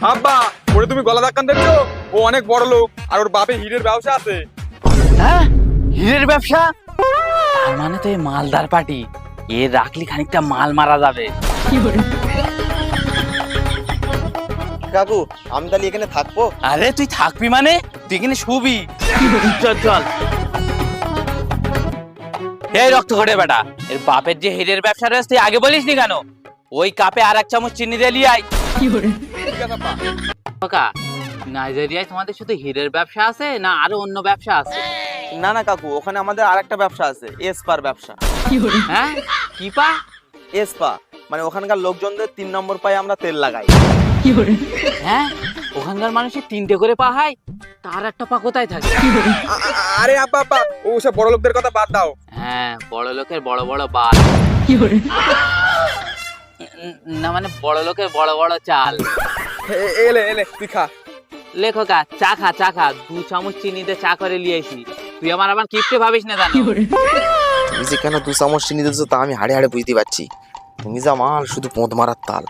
আব্বা, ওরে তুমি গলা ধাক্কান দেখছো? ও অনেক বড় লোক, আর ওর বাপে হীরের ব্যবসা আছে। হ্যাঁ, হীরের ব্যবসা? তার মানে তো এই মালদার পার্টি। এ রাখলি খানিকটা মাল মারা যাবে। কাকু আমি তাহলে এখানে থাকবো? আরে তুই থাকবি মানে? তুই এখানে শুবি। চল চল। এই রক্ত ঘটে বেটা, এর বাপের যে হীরের ব্যবসা রয়েছে তুই আগে বলিসনি কেন? ওই কাপে আর 1 চামচ চিনি দিয়ে লিয়ে আয়। ঠিক আছে আব্বা। কাকা, নাইজেরিয়ায় তোমাদের শুধু হীরের ব্যবসা আছে না আরো অন্য ব্যবসা আছে? না না কাকু, ওখানে আমাদের আরেকটা ব্যবসা আছে, এসপার ব্যবসা। হ্যাঁ, কি পা? এসপা মানে ওখানকার লোকজনদের 3 নম্বর পায়ে আমরা তেল লাগাই। হ্যাঁ, ওখানকার মানুষের 3টে করে পা হয়, তার একটা পা কোথায় থাকে? আরে আব্বা আব্বা, ও সব বড় লোকদের কথা বাদ দাও। হ্যাঁ, বড় লোকের বড় বড় বাল। না মানে বড় লোকের বড় বড় চাল। এলে এলে তুই খা। লেখকা, চা খা চা খা। 2 চামচ চিনিতে চা করে লিয়েছি। তুই আমার কিপটে ভাবিস না জানো? তুমি যে কেন 2 চামচ চিনি দিচ্ছ তা আমি হাড়ে হাড়ে বুঝতে পারছি। তুমি যা মাল, শুধু পোঁত মারার তাল।